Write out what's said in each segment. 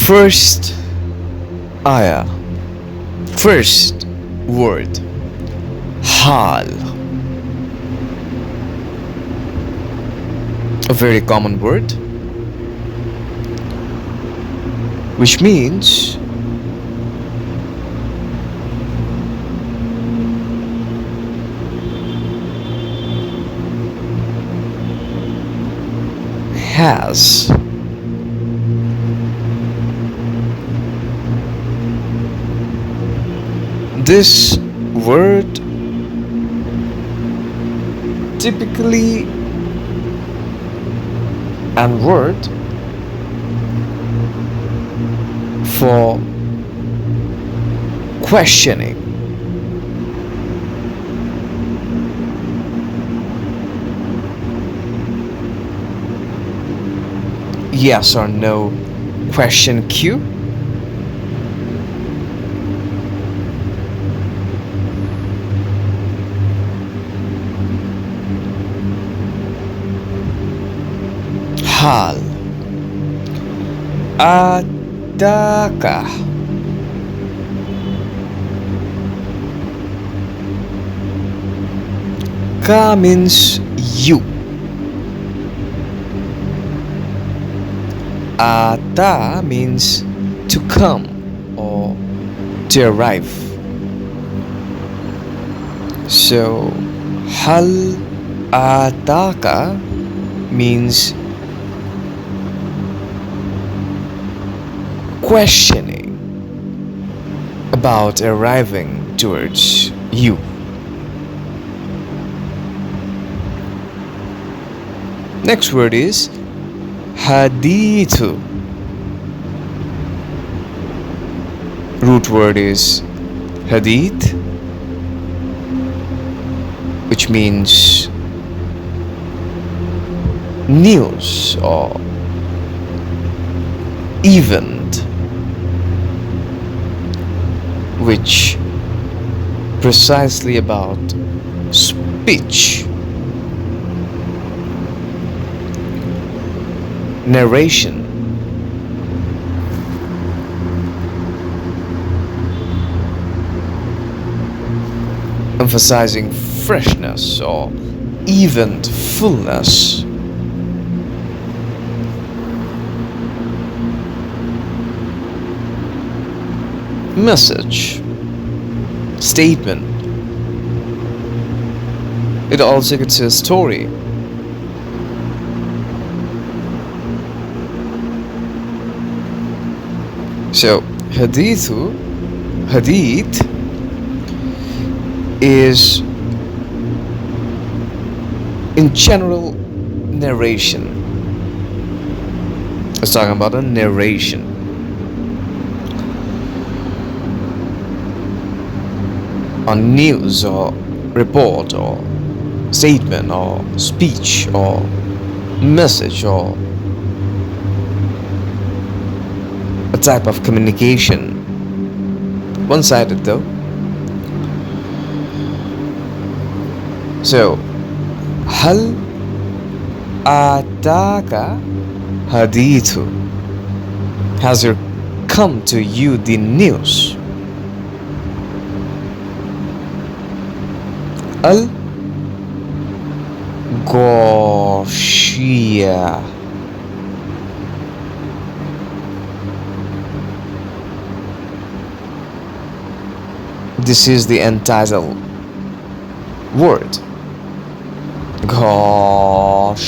First ayah, first word, hal, a very common word which means has. This word typically and word for questioning. Yes or no question Q. Hal adakah ka means you, ata means to come or to arrive. So hal ataka means questioning about arriving towards you. Next word is hadithu. Root word is hadith, which means news or event which precisely about speech, narration, emphasizing freshness or eventfulness. Message, statement. It also gets a story. So hadith is in general narration. It's talking about a narration. On news or report or statement or speech or message or a type of communication. One-sided though. So hal ataka hadithu, has there come to you the news? Al Gwoshiya, this is the entitled word. Gwoshiya.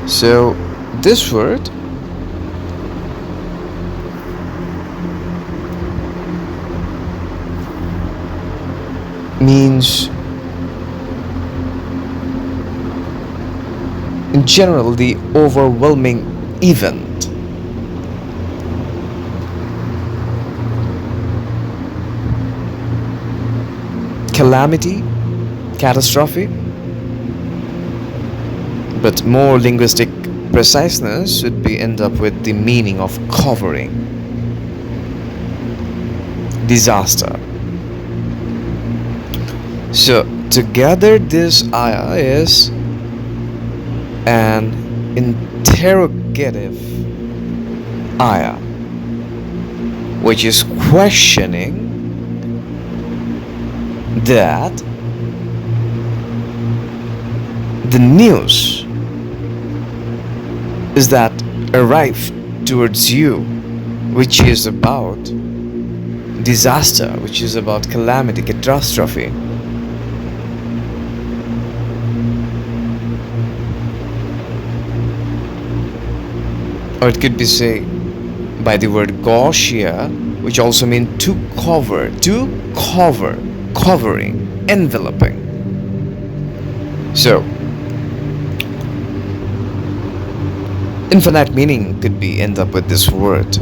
So this word means in general the overwhelming event, calamity, catastrophe. But more linguistic preciseness would be end up with the meaning of covering, disaster. So together this ayah is an interrogative ayah, which is questioning that the news is that arrived towards you, which is about disaster, which is about calamity, catastrophe. Or it could be said by the word Gwoshiya, which also means to cover, covering, enveloping. So, infinite meaning could be end up with this word,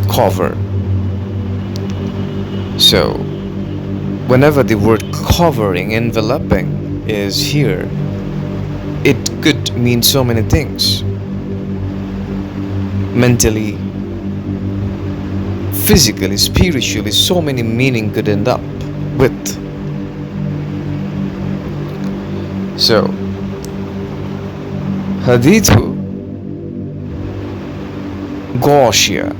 cover. So, whenever the word covering, enveloping is here, it could mean so many things. Mentally, physically, spiritually, so many meaning could end up with. So, Hadithu Gwoshiya,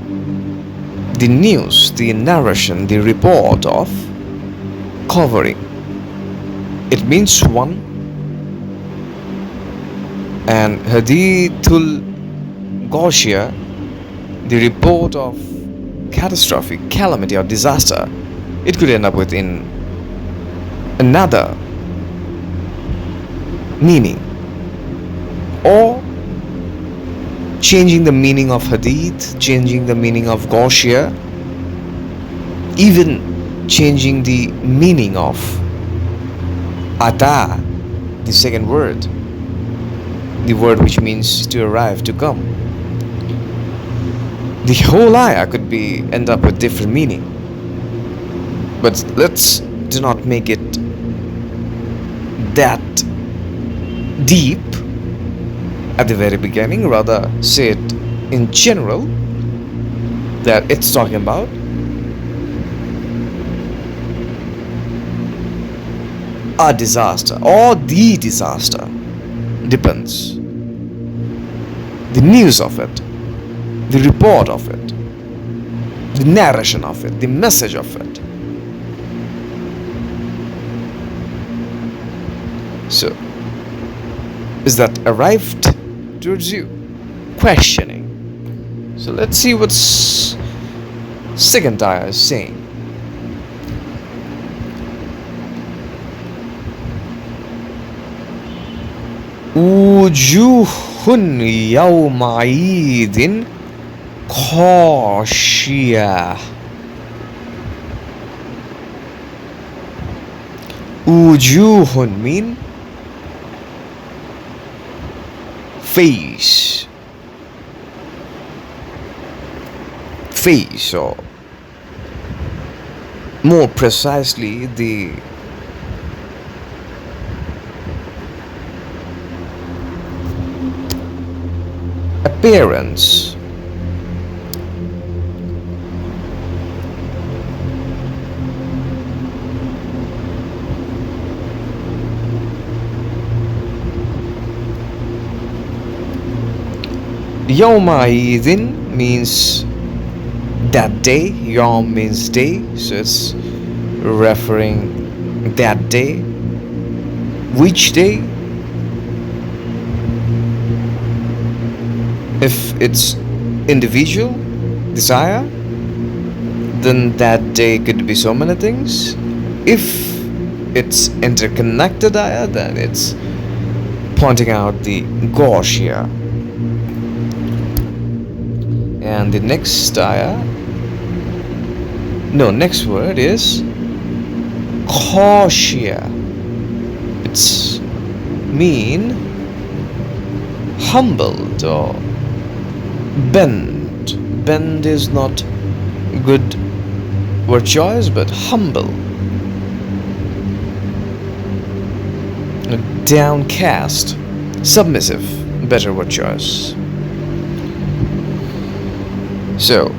the news, the narration, the report of covering. It means one, and Hadithul Gwoshiya, the report of catastrophe, calamity, or disaster. It could end up with in another meaning, or changing the meaning of hadith, changing the meaning of Gwoshiya, even changing the meaning of ata, the second word, the word which means to arrive, to come. The whole ayah could be end up with different meaning, but let's do not make it that deep at the very beginning, rather say it in general that it's talking about a disaster or the disaster, depends, the news of it, the report of it, the narration of it, the message of it. So, is that arrived towards you? Questioning. So let's see what second ayah is saying. Wujuhun yawma'idin khashiyah. Wujuhun mean face, or more precisely the appearance, Yawma'idin means that day. Yawm means day, so it's referring that day. Which day? If it's individual desire, then that day could be so many things. If it's interconnected ayah, then it's pointing out the Gwoshiya. And the next ayah, next word is Gwoshiya. It's mean humbled or bend. Bend is not good word choice, but humble, downcast, submissive, better word choice. So,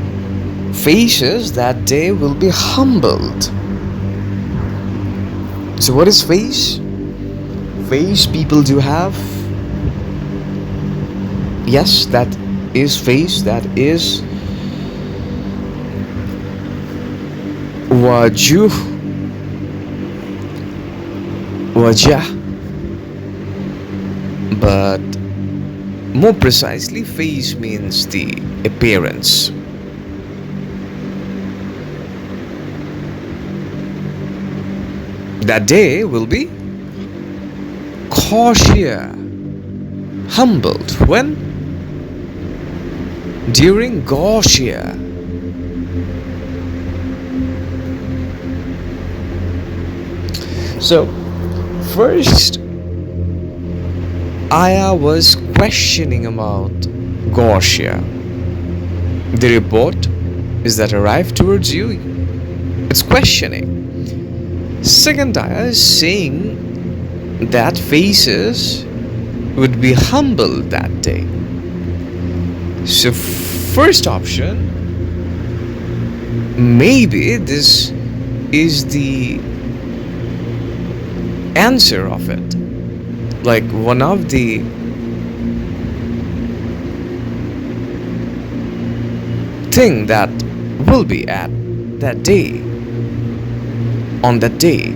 faces that day will be humbled. So what is face? Face people do have Yes, that is face, that is waju, wajah, but more precisely, face means the appearance. That day will be Gwoshiya, humbled. When? During Gwoshiya. So, first, Aya was questioning about Gwoshiya. The report is that arrived towards you. It's questioning. Second, Aya is saying that faces would be humbled that day. So, first option, maybe this is the answer of it. Like one of the thing that will be at that day, on that day.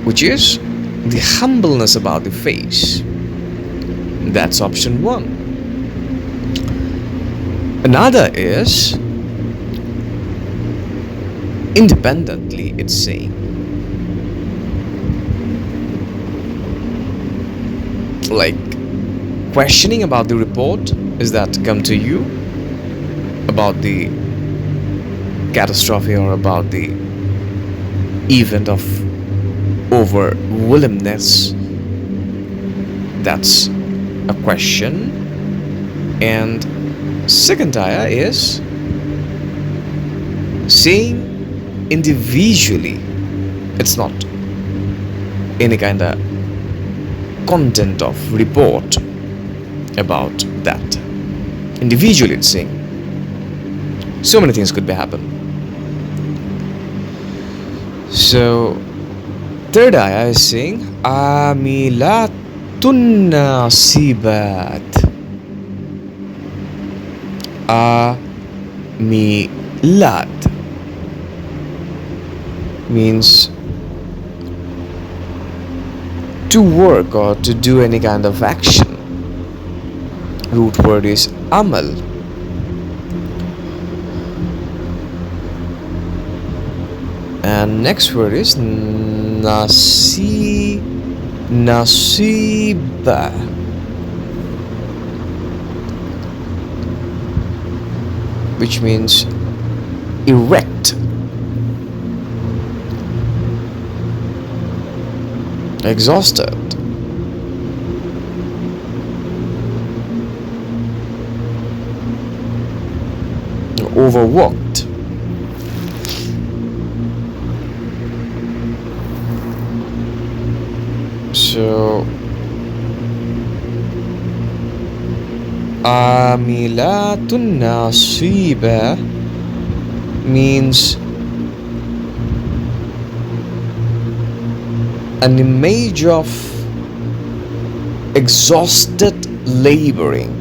Which is the humbleness about the face. That's option one. Another is independently, it's saying like questioning about the report is that come to you about the catastrophe or about the event of overwhelmness. That's a question. And second ayah is saying individually, it's not any kind of content of report about that. Individually, it's saying so many things could be happen. So third ayah is saying amilatun nasibat. Amilat means to work or to do any kind of action. Root word is amal. And next word is nasiba, which means erect, exhausted, overworked. So amilatun nasiba means an image of exhausted laboring.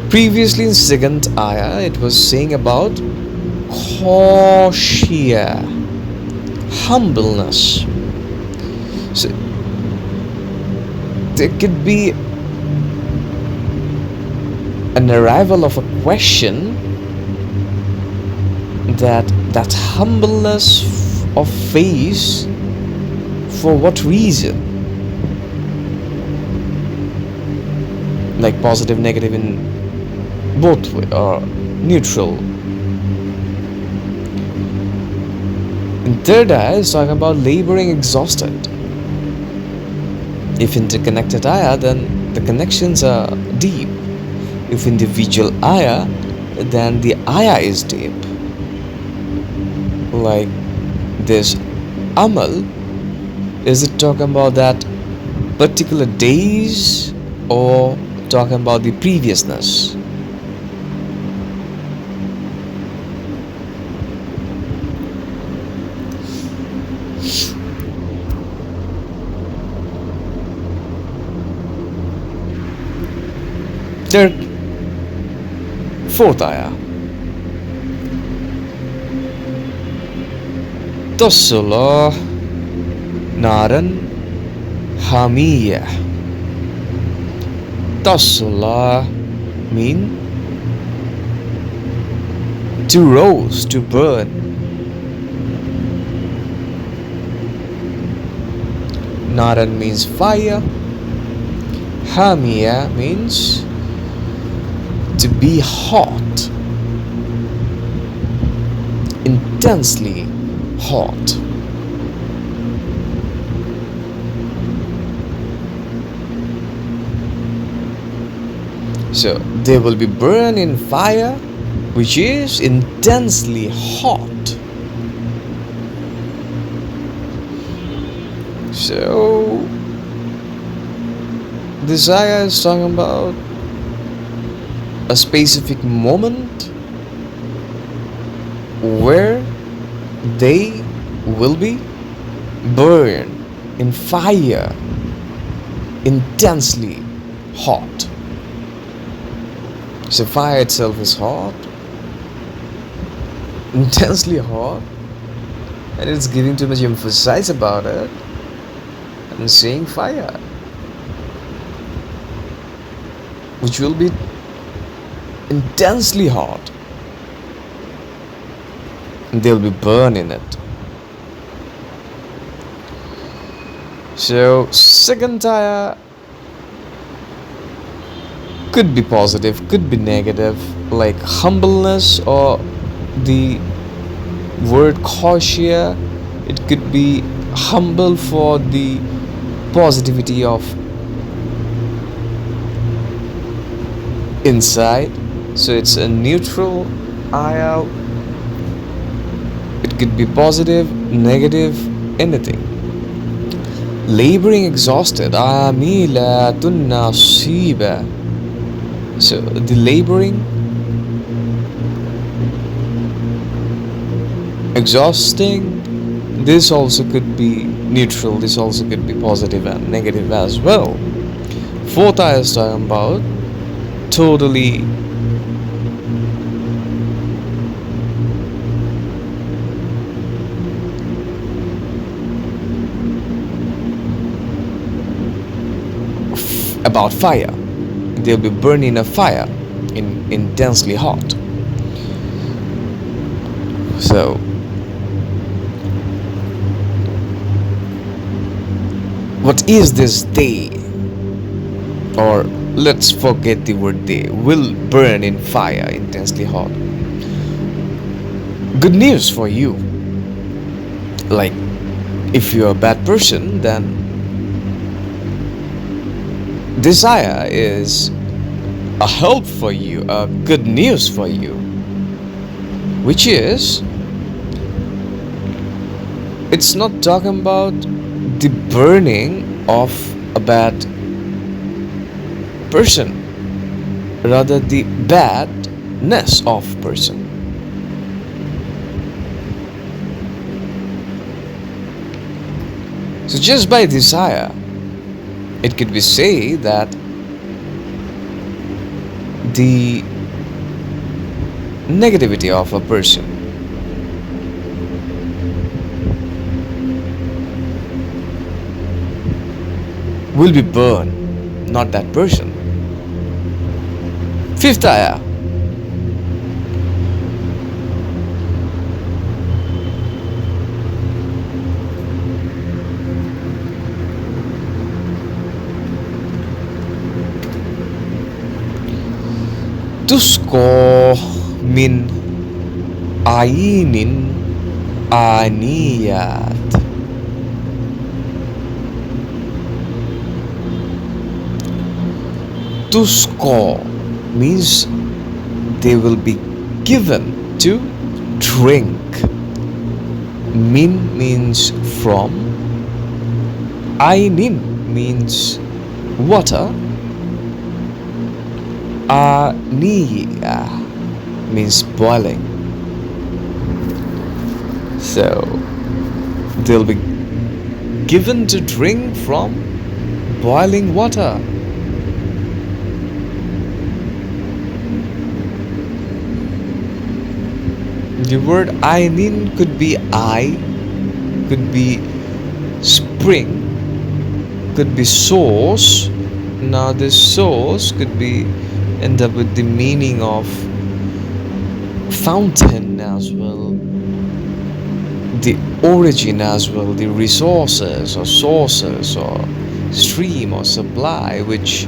Previously in second ayah, it was saying about Gwoshiya, humbleness. So there could be an arrival of a question that humbleness of face, for what reason? Like positive, negative in both way, or neutral. In third ayah is talking about laboring exhausted. If interconnected ayah, then the connections are deep. If individual ayah, then the ayah is deep. Like this amal, is it talking about that particular days or talking about the previousness. Third, fourth ayah. Tasla naran hamiyah. Tasla mean to roast, to burn. Naran means fire. Hamiyah means to be hot, intensely hot. So they will be burned in fire, which is intensely hot. So this ayah is talking about a specific moment where they will be burned in fire, intensely hot. So fire itself is hot, intensely hot, and it's giving too much emphasis about it and saying fire, which will be intensely hot, and they'll be burned in it. So second ayah could be positive, could be negative, like humbleness, or the word Gwoshiya. It could be humble for the positivity of inside. So it's a neutral ayah. It could be positive, negative, anything. Laboring exhausted, amilatun nasiba. So the laboring, exhausting, this also could be neutral, this also could be positive and negative as well. Fourth ayah is talking about totally about fire. They'll be burning a fire intensely hot. So what is this day? Or let's forget the word day. Will burn in fire intensely hot. Good news for you. Like if you're a bad person, then this ayah is a help for you, a good news for you, which is, it's not talking about the burning of a bad person, rather the badness of person. So just by this ayah, it could be said that the negativity of a person will be burned, not that person. Fifth ayah. Tusko min ainin aniyat. Tusko means they will be given to drink. Min means from. Ainin means water. Aniya means boiling. So they'll be given to drink from boiling water. The word ainin could be I, could be spring, could be source. Now this source could be end up with the meaning of fountain as well, the origin as well, the resources or sources or stream or supply, which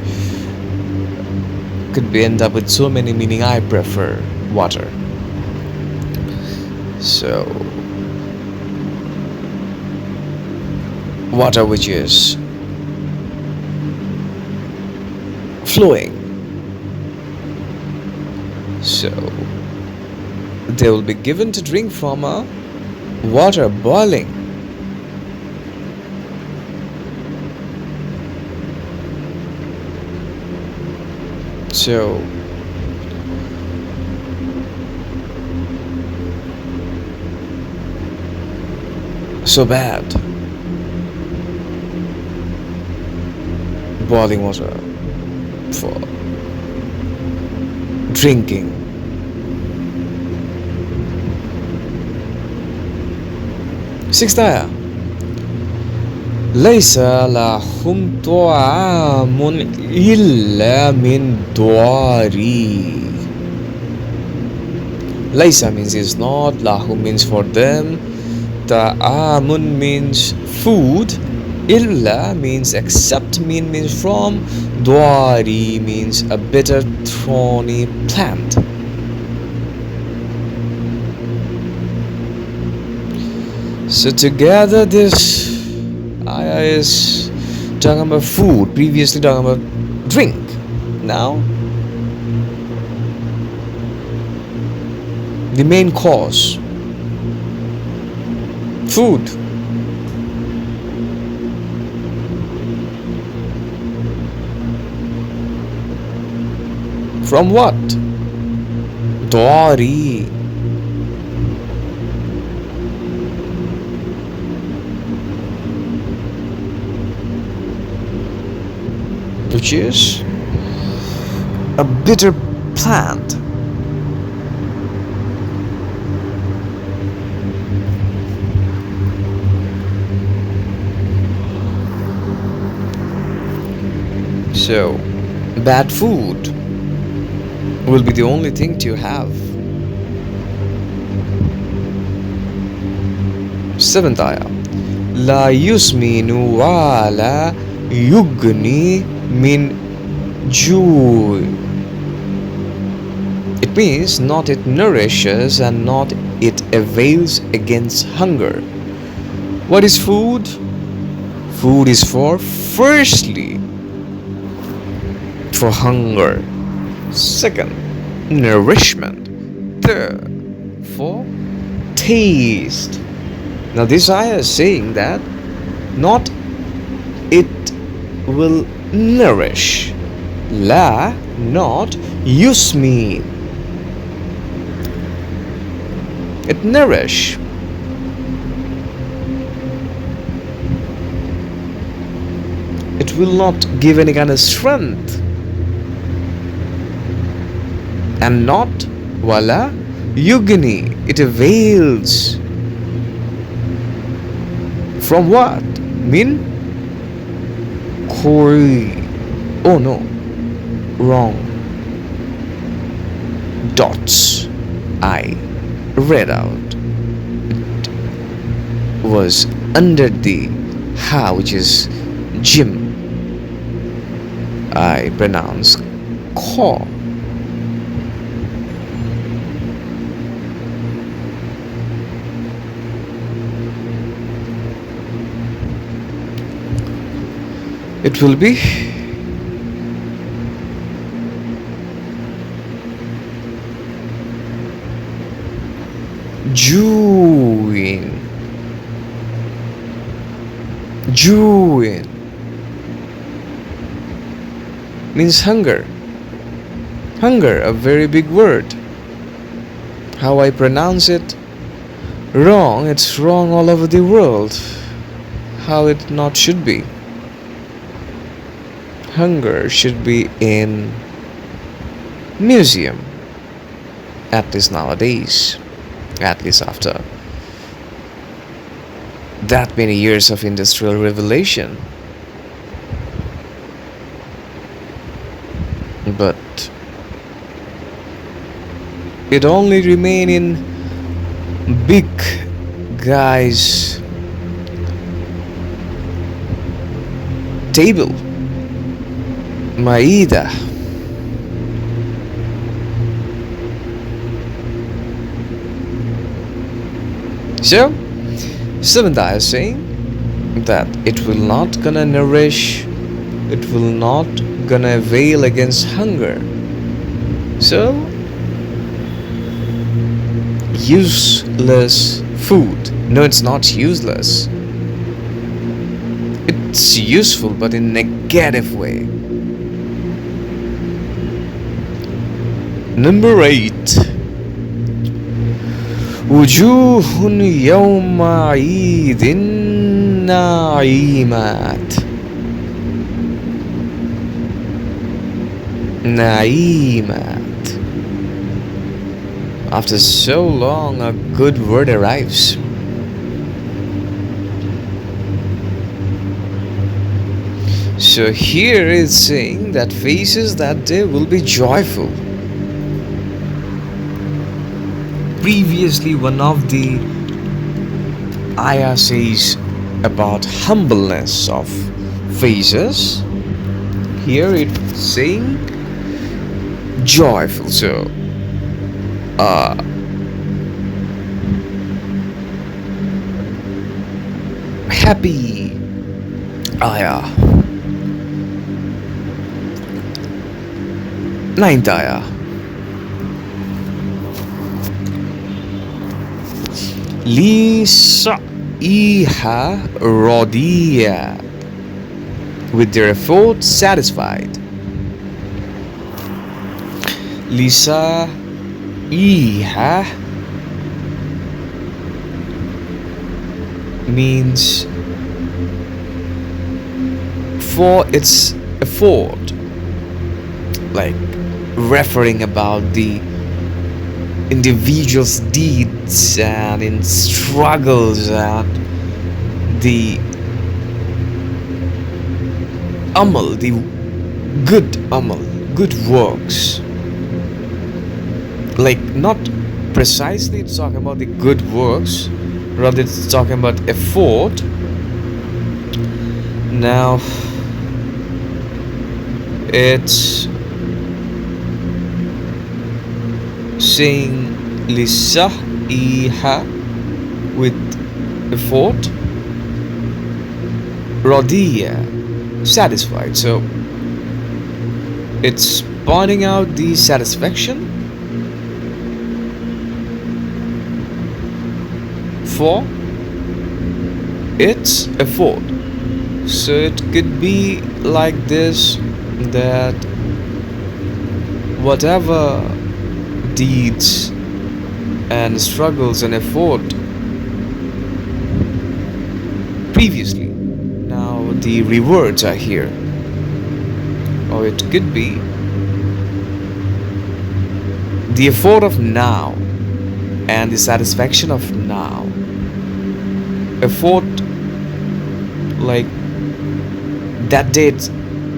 could be end up with so many meaning. I prefer water. So water which is flowing. So they will be given to drink from a water boiling. So bad. Boiling water for drinking. Sixth ayah. ليس لهم طعام إلا من ضريع. Laysa means is not, lahum means for them, ta'amun means food, illa means except, means from, dwari means a bitter thorny plant. So together this ayah is talking about food, previously talking about drink. Now the main cause, food. From what? Dari. Which is a bitter plant. So, bad food will be the only thing to have. Seventh ayah. La yusminu wa la yugni min ju'. It means not it nourishes and not it avails against hunger. What is food? Food is for, firstly, for hunger. Second, nourishment. Third, for taste. Now this ayah is saying that not it will nourish. La, not yusmi. It nourish. It will not give any kind of strength. And not wala yugni. It avails. From what? Min kori. Oh no, wrong. Dots. I read out. It was under the ha, which is Jim. I pronounce ko. It will be Jewin. Jewin means hunger. Hunger, a very big word. How I pronounce it wrong, it's wrong all over the world. How it not should be. Hunger should be in museum, at least nowadays, at least after that many years of industrial revolution. But it only remain in big guys table, maida. So seventh ayah is saying that it will not gonna nourish, it will not gonna avail against hunger. So useless food. No, it's not useless. It's useful, but in negative way. Number 8. وجوه يومئذ ناعمات نعيمات. After so long, a good word arrives. So here it's saying that faces that day will be joyful. Previously, one of the ayah says about humbleness of faces. Here it's saying joyful. So happy ayah. Ninth ayah. Lisa'iha radiya, with their effort satisfied. Lisa'iha means for its effort, like referring about the individual's deeds and in struggles and the amal, the good amal, good works. Like not precisely it's talking about the good works, rather it's talking about effort. Now it's saying lisa'iha with effort, radiya satisfied. So it's pointing out the satisfaction for its effort. So it could be like this, that whatever deeds and struggles and effort previously, now the rewards are here. Or it could be the effort of now and the satisfaction of now. Effort, like that date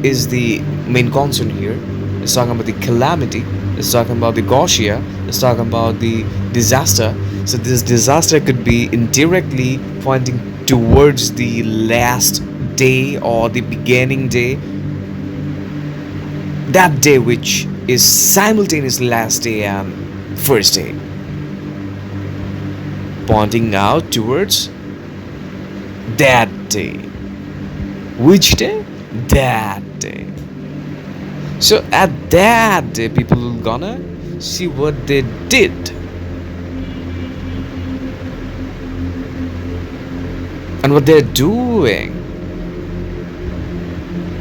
is the main concern here. It's talking about the calamity, it's talking about the Gwoshiya, it's talking about the disaster. So this disaster could be indirectly pointing towards the last day or the beginning day, that day which is simultaneously last day and first day, pointing out towards that day. Which day? That day. So at that day, people are gonna see what they did. And what they're doing.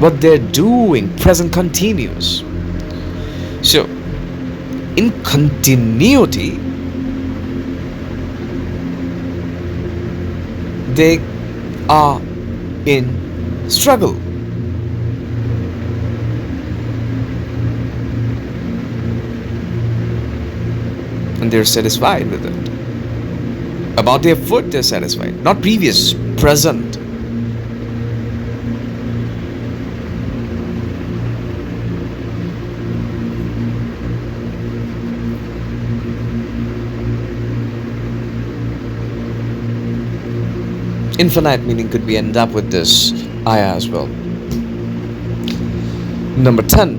What they're doing. Present continuous. So in continuity, they are in struggle. And they're satisfied with it. About their food, they're satisfied. Not previous, present. Infinite meaning could be end up with this ayah as well. Number 10.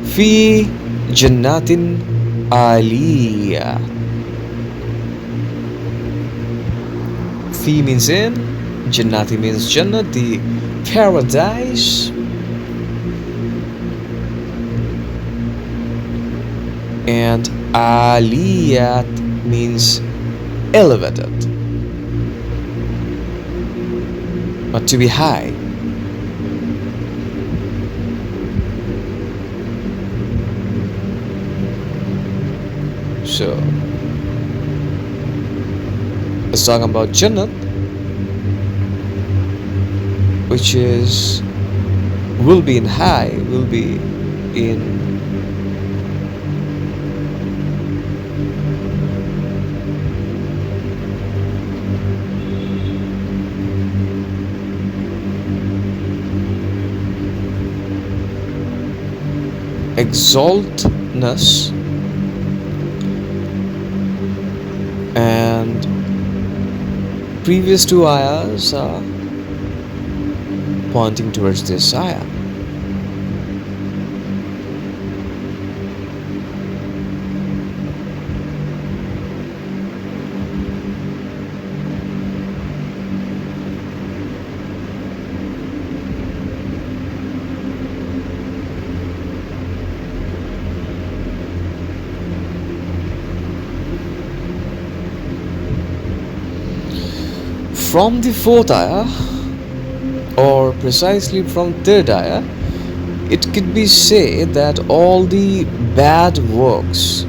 Fi jannatin aliyah. Fi means in, Jannati means Jannat, the paradise. And aliyat means elevated, or to be high. So it's talking about Jannat, which is will be in high, will be in exaltedness and previous two ayahs are pointing towards this ayah. From the fourth ayah, or precisely from third ayah, it could be said that all the bad works,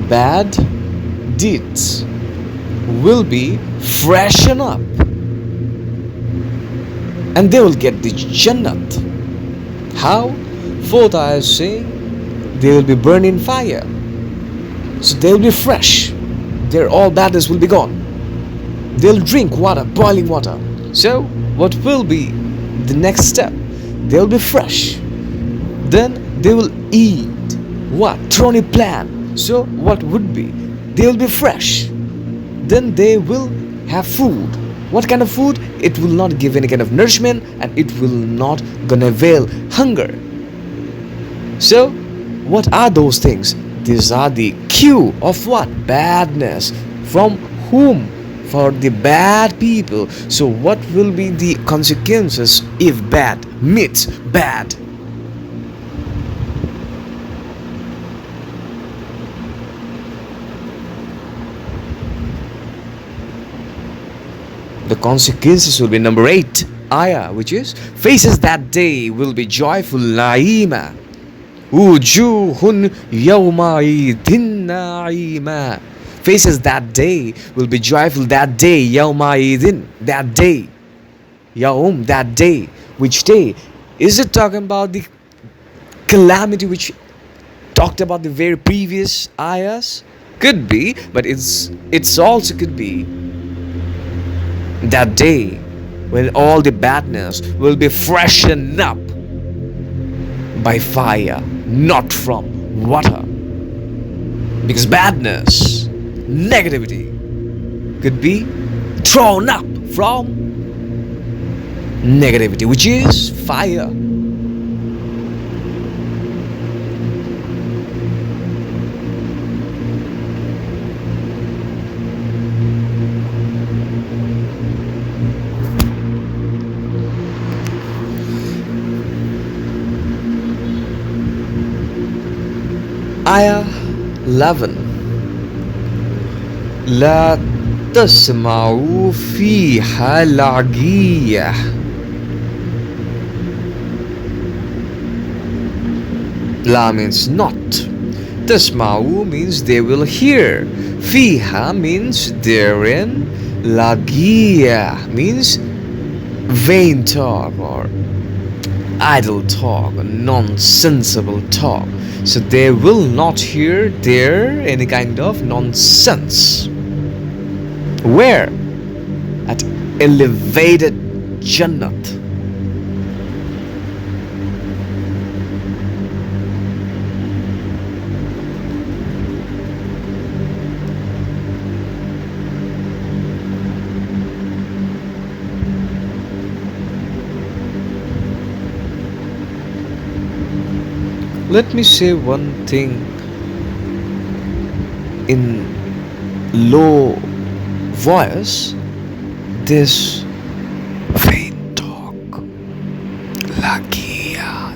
bad deeds will be freshened up and they will get the Jannat. How? Fourth ayah is saying they will be burned in fire, so they will be fresh, their all badness will be gone. They'll drink water, boiling water. So what will be the next step? They'll be fresh. Then they will eat what? Thorny plant. So what would be? They'll be fresh. Then they will have food. What kind of food? It will not give any kind of nourishment and it will not gonna avail hunger. So what are those things? These are the cue of what? Badness. From whom? For the bad people. So what will be the consequences if bad meets bad? The consequences will be number 8 ayah, which is faces that day will be joyful naima wujuhun yawmaidin naima. Faces that day will be joyful that day, yawmaidin, that day, yawm, that day. Which day? Is it talking about the calamity which talked about the very previous ayahs? Could be, but it's also could be that day when all the badness will be freshened up by fire, not from water. Because badness, negativity could be thrown up from negativity, which is fire. Ayah 11. لا تسمعوا فيها لغية. La means not. Tasma'u means they will hear. Fiha means therein. Lagia means vain talk or idle talk or nonsensible talk. So they will not hear there any kind of nonsense. Where? At elevated Jannat. Let me say one thing in low voice. This vain talk, lakia,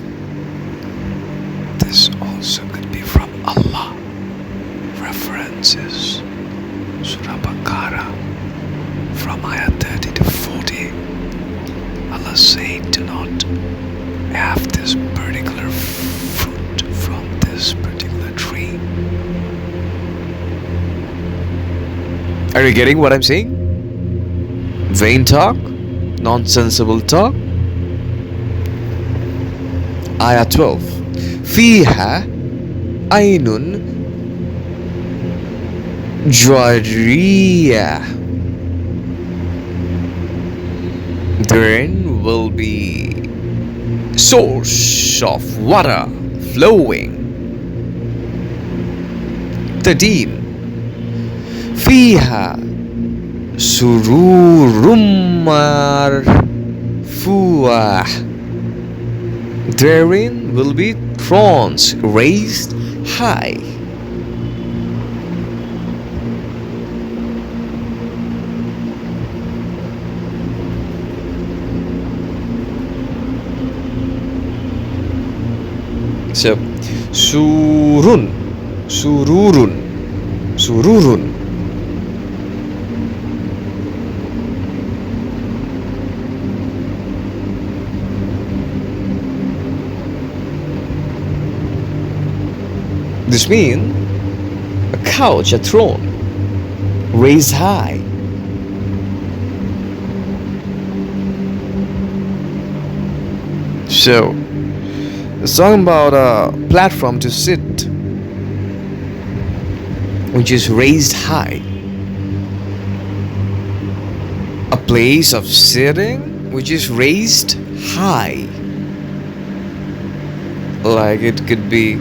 this also could be from Allah. References Surah Baqarah from ayah 30 to 40. Allah said, do not have this particular fruit from this particular tree. Are you getting what I'm saying? Vain talk, nonsensible talk. Ayah 12. Fiha ainun jariya. Therein will be source of water flowing. 13. Fiha sururum marfuah. Therein will be thrones raised high. So, sururun. This means a couch, a throne, raised high. So, it's talking about a platform to sit, which is raised high. A place of sitting, which is raised high. Like it could be,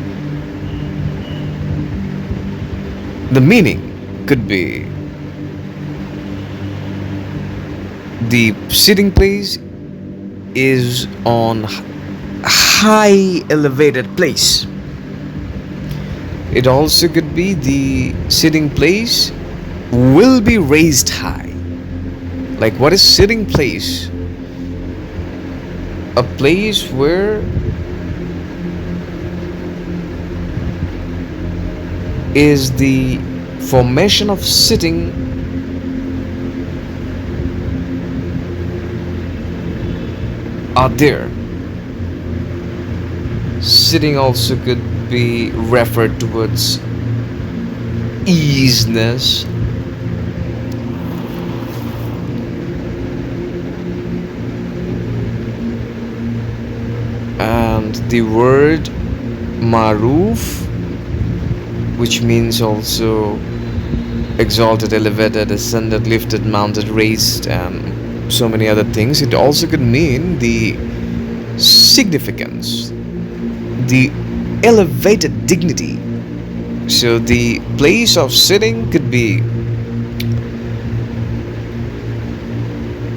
the meaning could be the sitting place is on high elevated place. It also could be the sitting place will be raised high. Like what is sitting place? A place where is the formation of sitting are there. Sitting also could be referred towards easiness. And the word maruf, which means also exalted, elevated, ascended, lifted, mounted, raised, and so many other things. It also could mean the significance, the elevated dignity. So the place of sitting could be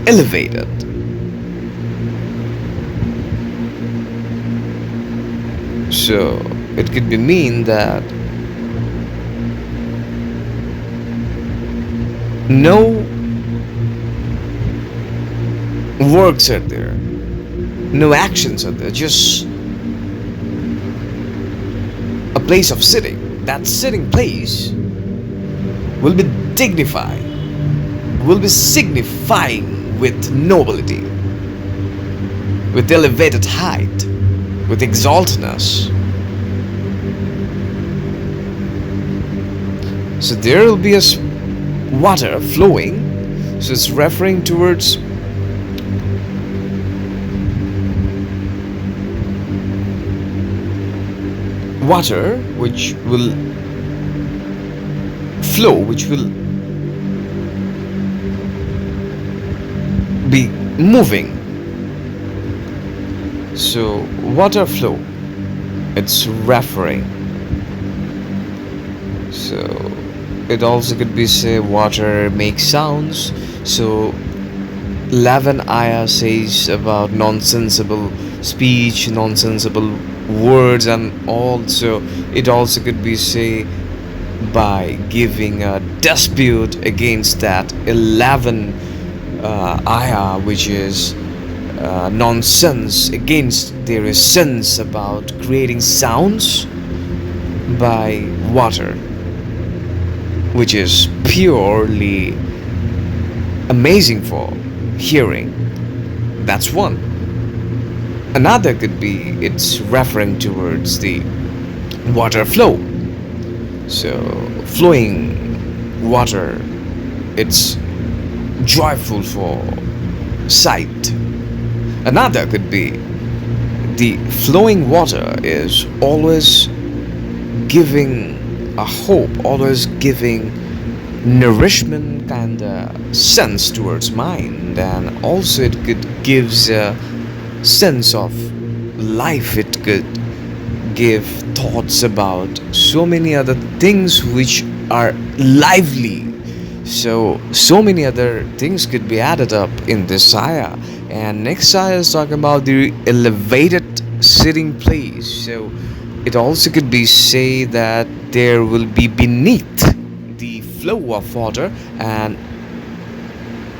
elevated. So it could be mean that no works are there, no actions are there, just a place of sitting. That sitting place will be dignified, will be signifying with nobility, with elevated height, with exaltedness. So there will be water flowing. So it's referring towards water which will flow, which will be moving. So water flow, it's referring. So it also could be say water makes sounds. So 11 ayah says about nonsensible speech, nonsensible words, and also it also could be say by giving a dispute against that 11 ayah, which is nonsense, against there is sense about creating sounds by water, which is purely amazing for hearing. That's one. Another could be it's referring towards the water flow. So flowing water, it's joyful for sight. Another could be the flowing water is always giving a hope, always giving nourishment kind of sense towards mind, and also it could gives a sense of life. It could give thoughts about so many other things which are lively. So many other things could be added up in this ayah. And next ayah is talking about the elevated sitting place. So it also could be say that there will be beneath the flow of water, and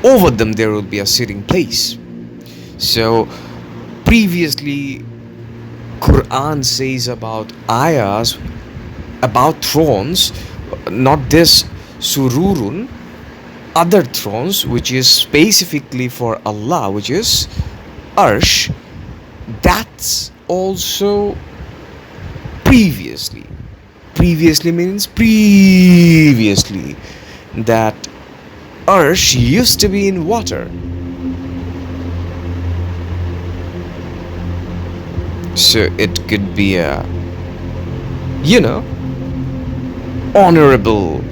over them there will be a sitting place. So previously Quran says about ayahs, about thrones, not this sururun, other thrones which is specifically for Allah, which is arsh. That's also previously means previously, that arsh used to be in water. So it could be a, honorable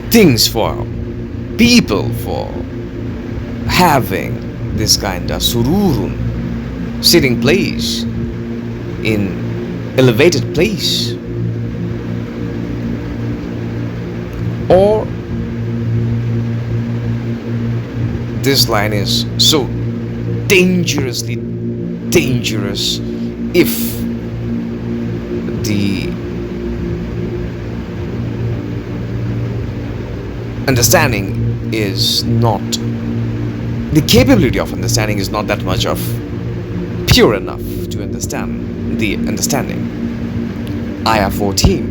things for people for having this kind of sururun, sitting place in elevated place. Or this line is so dangerously dangerous if the understanding is not, the capability of understanding is not that much of pure enough to understand the understanding. Ayah 14.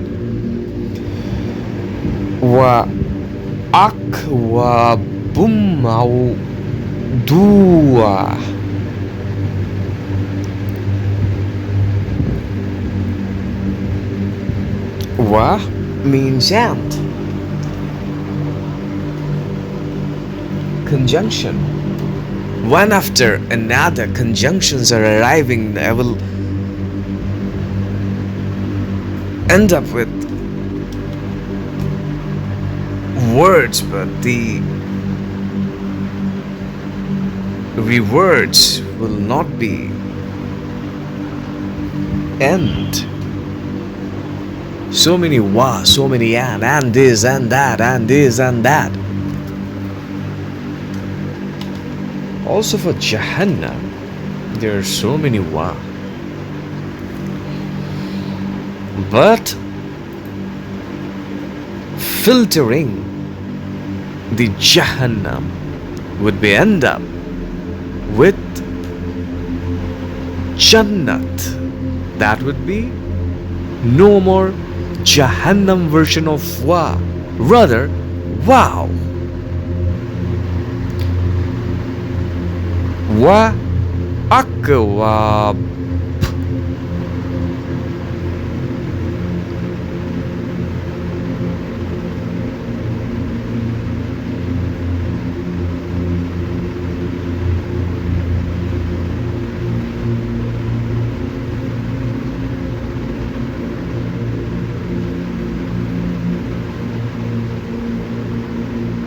Wa akwabum mawdua. Wa means and. Conjunction. One after another, conjunctions are arriving. I will end up with words, but the rewords will not be end. So many wa, so many and this and that, and this and that. Also for Jahannam, there are so many wa. But filtering the Jahannam would be end up with Jannat. That would be no more Jahannam version of wa, rather wow. Wa akwab.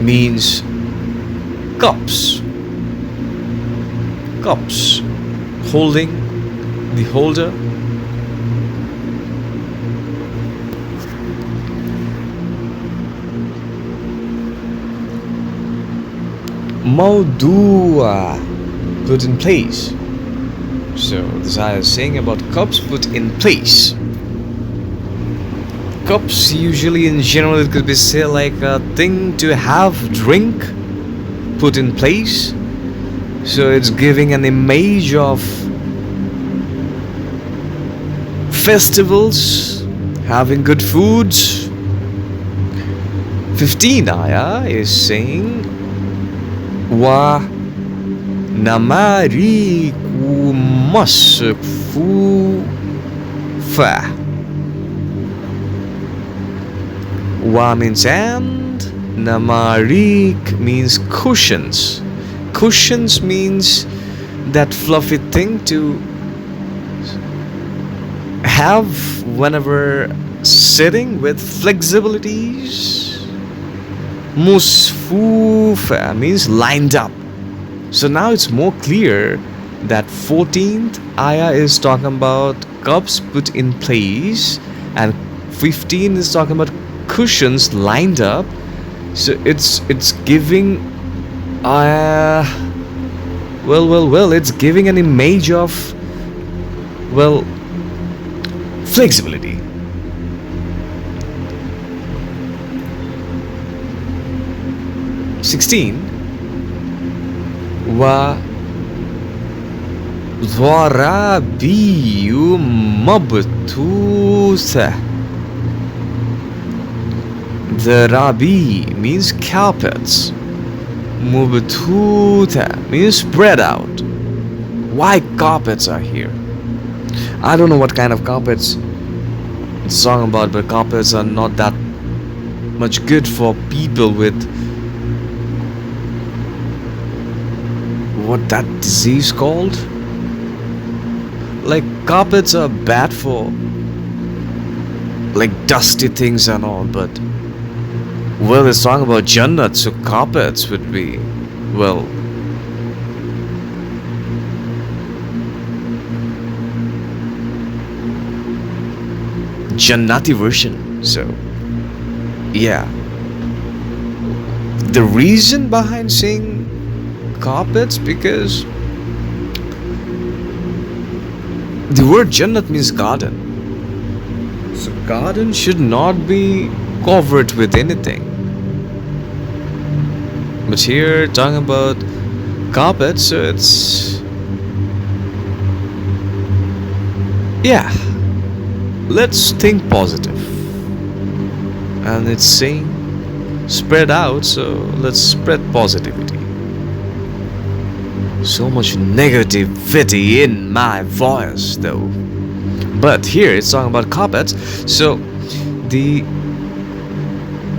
means cups. Cups. Holding, the holder. Maudua, put in place. So this ayah is saying about cups put in place. Cups usually in general it could be say like a thing to have drink put in place. So it's giving an image of festivals, having good foods. 15 ayah is saying wa namariku masfufa. Wa means and, namarik means cushions. Cushions means that fluffy thing to have whenever sitting with flexibilities. Musfufa means lined up. So now it's more clear that 14th ayah is talking about cups put in place, and 15 is talking about cushions lined up. So it's giving it's giving an image of flexibility. Sixteen wa dharabiyu mabtusa. The rabi means carpets. Mubtuta means spread out. Why carpets are here? I don't know what kind of carpets it's talking about, but carpets are not that much good for people with what that disease called? Like carpets are bad for like dusty things and all, but it's talking about Jannat, so carpets would be Jannati version. So yeah, the reason behind saying carpets, because the word Jannat means garden. So garden should not be covered with anything. But here talking about carpets, so it's let's think positive. And it's saying spread out, so let's spread positivity. So much negativity in my voice though. But here it's talking about carpets, so the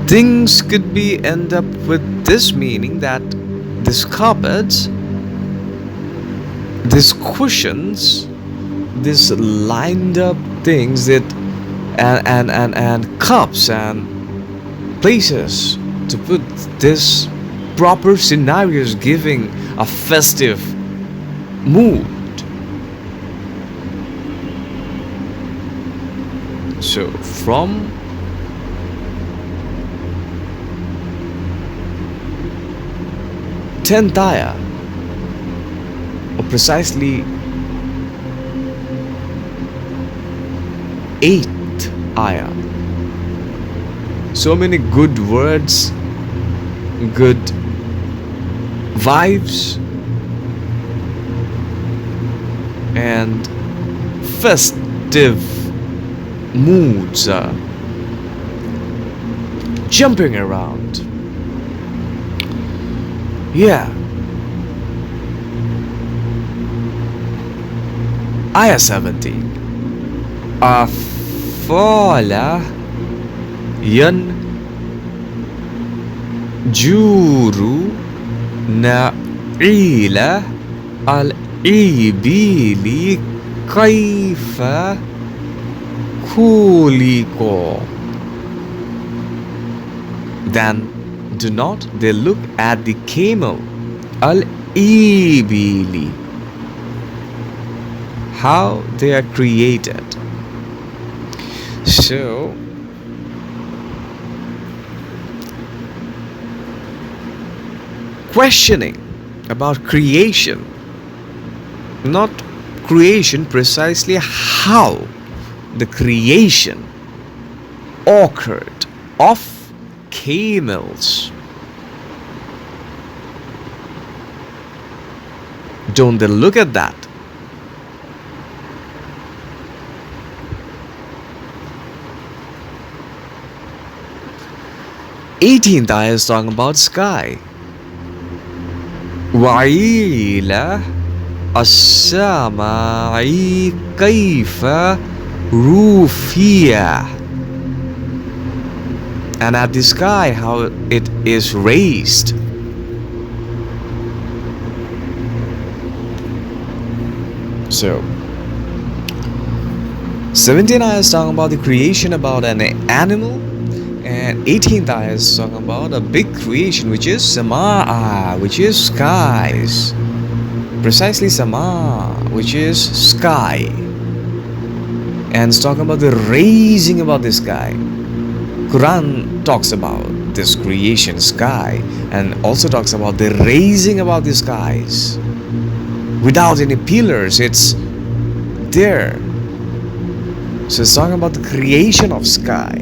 things could be end up with this meaning that this carpets, these cushions, these lined up things that and cups and places to put this proper scenarios giving a festive mood. So from tenth ayah, or precisely 8th ayah, so many good words, good vibes, and festive moods are jumping around. Yeah. Ayah 17. Afala yan juru na'ila al-ibili kaifa kuliko. Then Do not they look at the camel? Al-ibili. How they are created. So, questioning about creation, not creation precisely, how the creation occurred of camels. Don't they look at that? Eighteenth ayah is talking about sky. وَإِلَى السَّمَاءِ كَيْفَ رُفِعَتْ. And at the sky, how it is raised. So, 17th ayah is talking about the creation about an animal, and 18th ayah is talking about a big creation, which is Sama'a, which is skies. Precisely Sama, which is sky. And it's talking about the raising about the sky. Quran talks about this creation sky and also talks about the raising about the skies. Without any pillars, it's there. So it's talking about the creation of sky.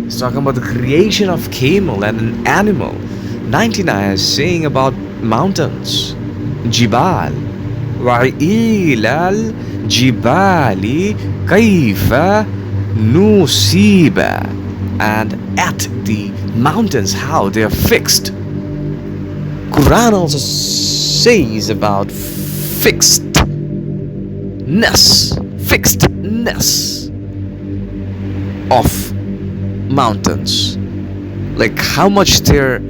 It's talking about the creation of camel and an animal. 99 is saying about mountains. Jibal. وَإِلَى الْجِبَالِ كَيْفَ نُصِيبَ. And at the mountains, how they are fixed. Quran also says about fixedness of mountains, like how much they're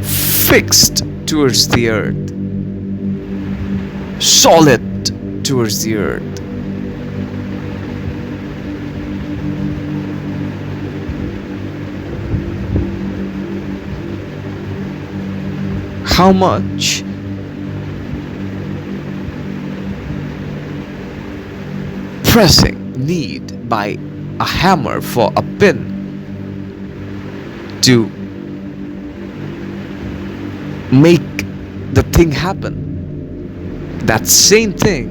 fixed towards the earth, solid towards the earth. How much pressing need by a hammer for a pin to make the thing happen. That same thing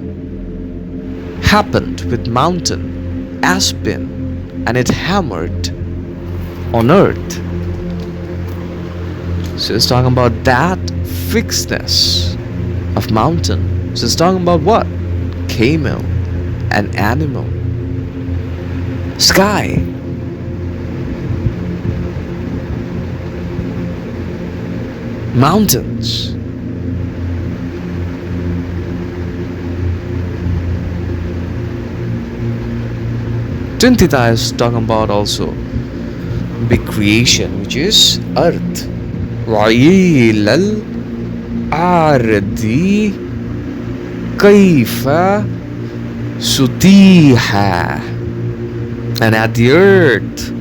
happened with mountain Aspen, and it hammered on earth. So it's talking about that fixedness of mountain. So it's talking about what? Camel, an animal. Sky. Mountains. Tintita is talking about also big creation, which is earth. وَإِلَى الْأَرْضِ كَيْفَ سُطِيحَ. And at the earth,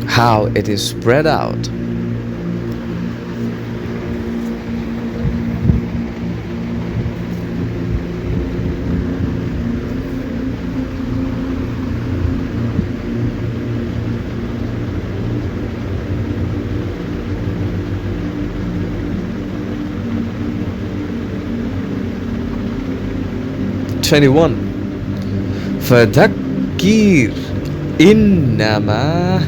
how it is spread out. فذكر إنما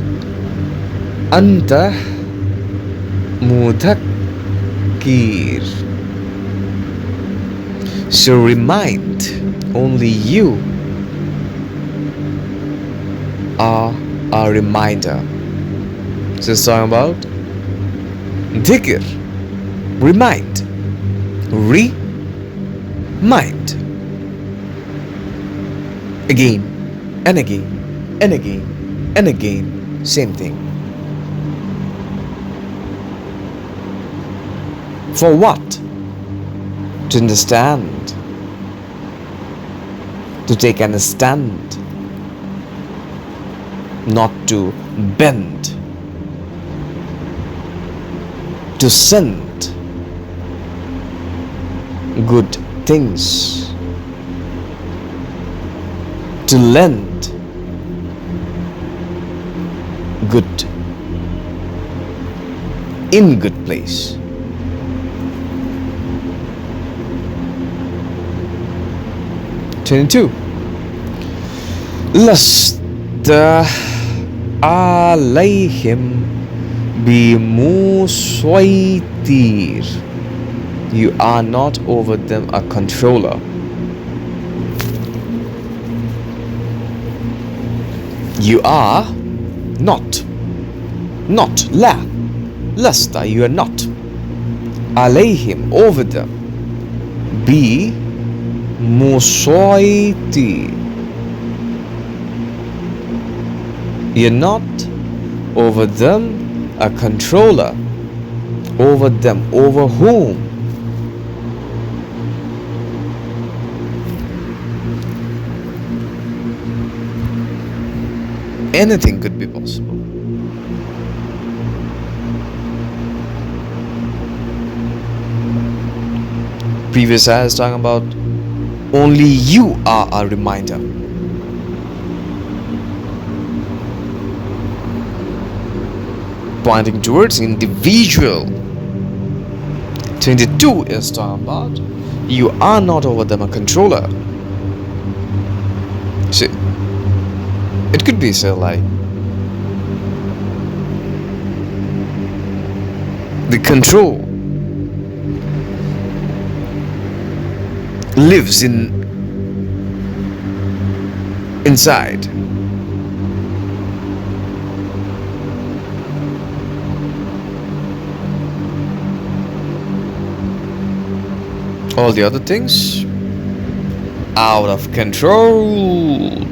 أنت مذكر. So remind, only you are a reminder. So it's talking about dhikr, remind, remind. Again and again and again and again, same thing. For what? To understand, to take an stand, not to bend. to send good things, to lend good in good place. Twenty-two. Lasta alayhim bimuswaitir. You are not over them a controller. You are not. Not. La. Lasta. You are not. Alayhim. Over them. Be muswaitir. You're not over them a controller. Over them. Over whom? Anything could be possible. Previous ayah is talking about only you are a reminder. Pointing towards individual. 22 is talking about you are not over them a controller. See, it could be so like the control lives inside. All the other things out of control.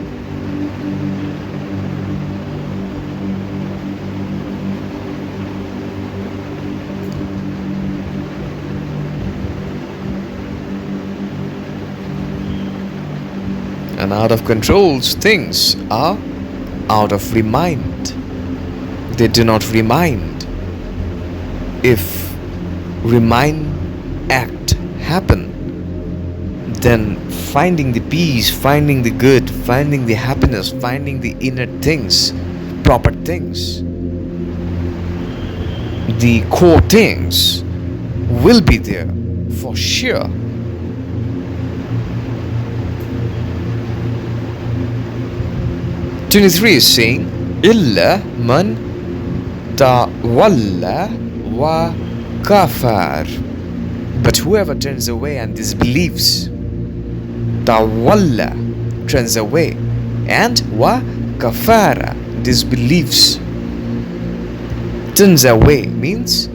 And out of control things are out of remind. They do not remind. If remind act happen, then finding the peace, finding the good, finding the happiness, finding the inner things, proper things, the core things will be there for sure. Twenty-three is saying illa man tawalla wa kafar. But whoever turns away and disbelieves, tawalla, turns away, and wa kafara, disbelieves. Turns away means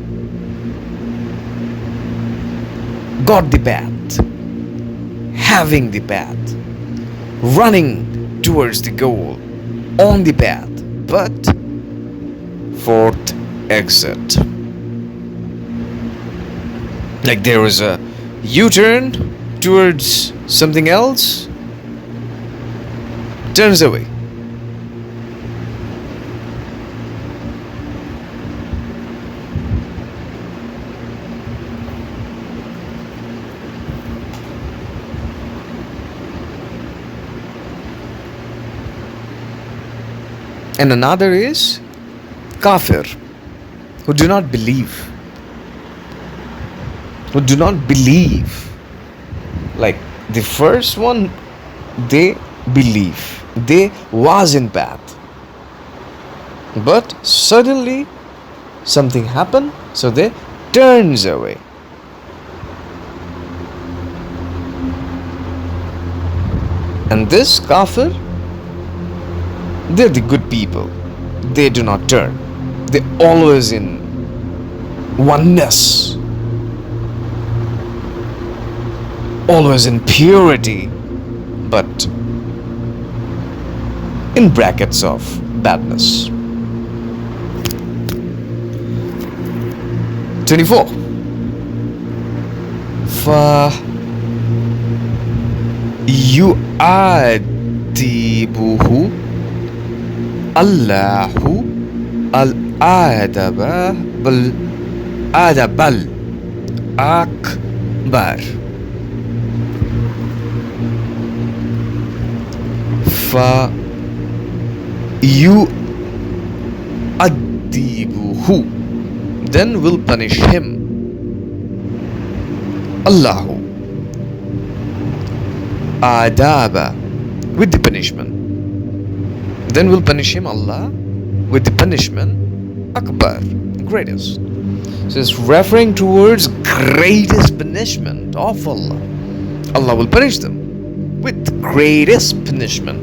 got the path, having the path, running towards the goal, on the path, but fourth exit. Like there was a U-turn towards something else, turns away. And another is kafir, who do not believe. Who do not believe. Like the first one, they believe. They was in path. But suddenly something happened, so they turns away. And this kafir, they're the good people. They do not turn. They're always in oneness. Always in purity. But in brackets of badness. 24. فَيُعَذِّبُهُ اللَّهُ الْعَذَابَ هذا بل أكبر فيؤدبه then will punish him Allahu adaba with the punishment then will punish him Allah with the punishment akbar greatest so it's referring towards greatest punishment of Allah Allah will punish them with the greatest punishment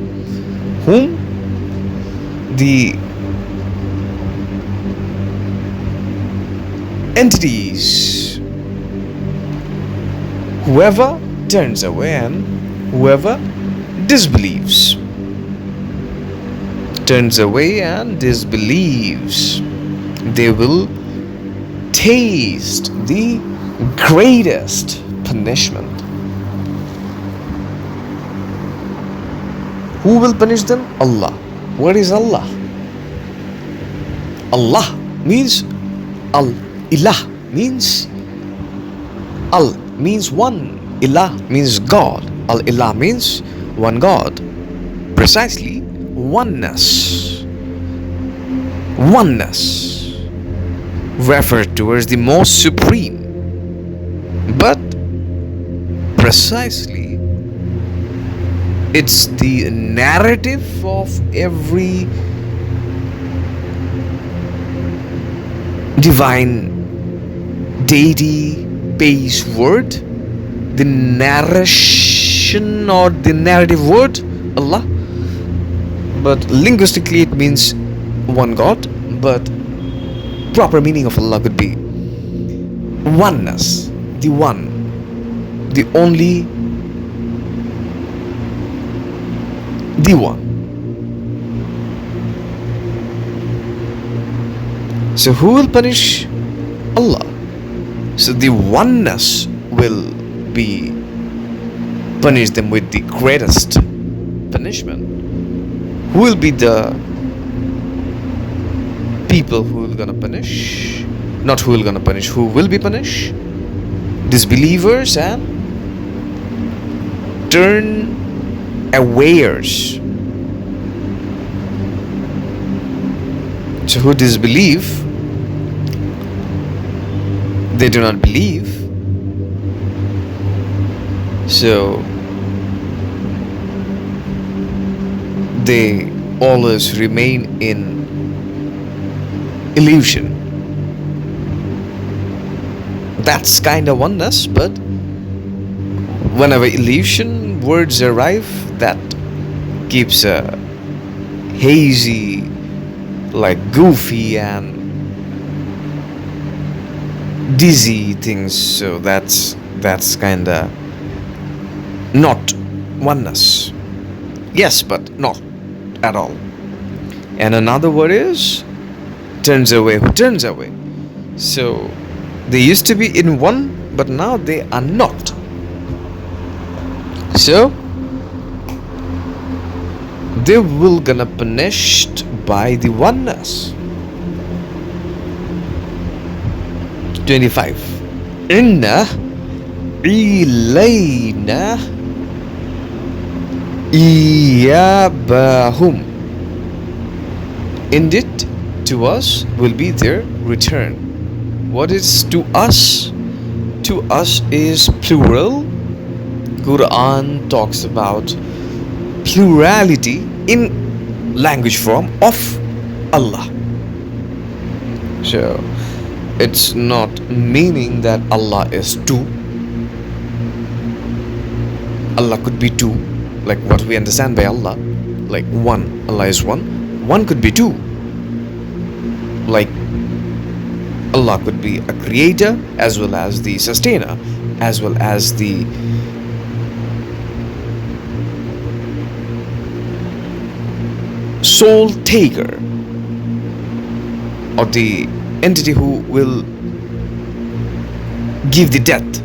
whom the entities whoever turns away and whoever disbelieves turns away and disbelieves they will taste the greatest punishment who will punish them Allah what is Allah Allah means Al-Ilah means Al means one Ilah means God Al-Ilah means one God precisely oneness referred towards the most supreme but precisely it's the narrative of every divine deity based word the narration or the narrative word Allah but linguistically it means one God but proper meaning of Allah could be oneness the one the only the one so who will punish Allah so the oneness will be punish them with the greatest punishment who will be the people who will gonna punish not who will gonna punish who will be punished disbelievers and turn awayers so who disbelieve they do not believe so they always remain in illusion that's kind of oneness but whenever illusion words arrive that keeps a hazy like goofy and dizzy things so that's kinda not oneness yes but not at all and another word is turns away who turns away so they used to be in one but now they are not so they will gonna punished by the oneness 25 inna ilayna iyabahum indeed to us will be their return what is to us is plural Quran talks about plurality in language form of Allah so it's not meaning that Allah is two Allah could be two like what we understand by Allah like one Allah is one could be two like Allah could be a creator as well as the sustainer as well as the soul taker or the entity who will give the death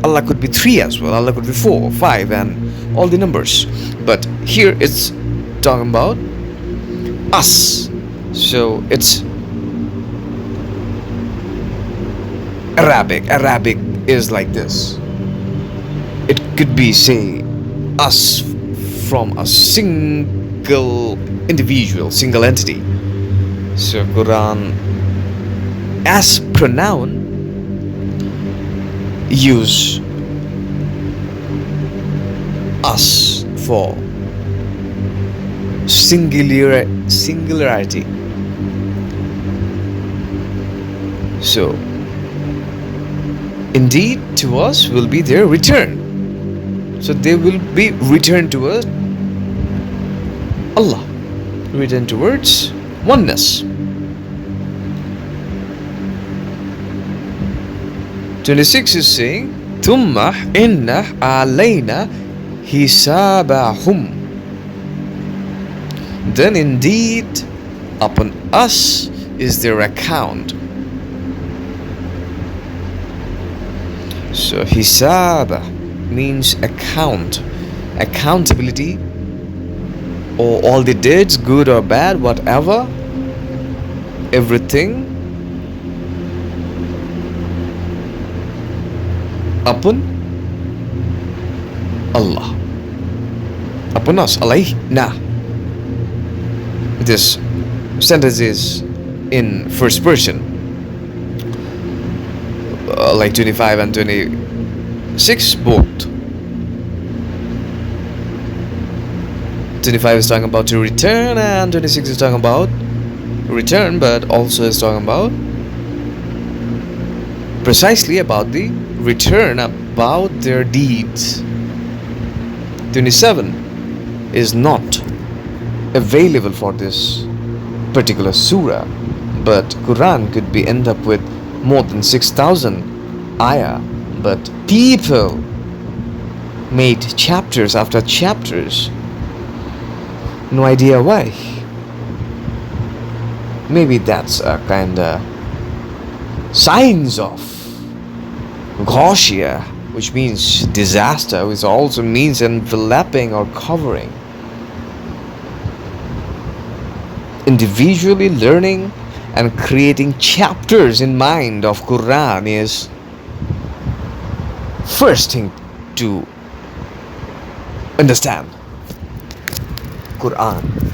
Allah could be three as well Allah could be 4 5 and all the numbers but here it's talking about us so it's Arabic is like this. It could be, say, us from a single individual, single entity. So Quran as pronoun use us for singularity. So indeed to us will be their return. So they will be returned towards Allah, returned towards oneness. 26 is saying, Thumma inna alayna hisabahum. Then indeed upon us is their account. So hisab means account, accountability, or all the deeds, good or bad, whatever, everything upon Allah, upon us, alayna. This sentence is in first person, like 25 and 26 both. 25 is talking about to return and 26 is talking about return, but also is talking about precisely about the return, about their deeds. 27 is not available for this particular surah, but Quran could be end up with more than 6,000 ayah, but people made chapters after chapters. No idea why. Maybe that's a kind of signs of Gwoshiya, which means disaster, which also means enveloping or covering. Individually learning and creating chapters in mind of Quran is first thing to understand Quran.